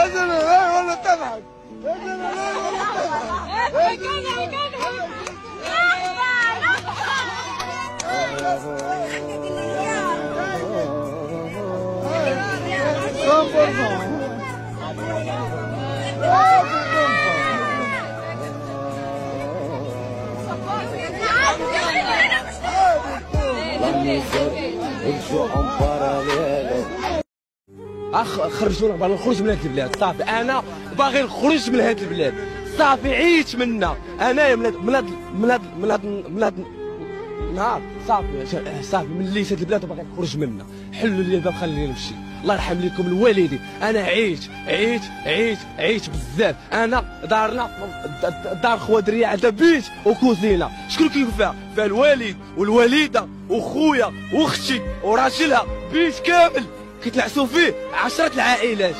لا والله تضحك. لا والله تضحك. خرجونا باغي نخرج من هاد البلاد صافي. انا باغي نخرج من هاد البلاد صافي. عييت منا انايا من هاد النهار صافي من ليت هاد البلاد وباغي نخرج منا. حلوا لي الباب خليني نمشي. الله يرحم لكم الوالدين. انا عييت بزاف. انا دارنا دار خوادريه عندها بيت وكوزينه. شكون كيكون فيها الوالد والوالده وخويا واختي وراجلها. بيت كامل كيتلعسوا فيه 10 العائلات.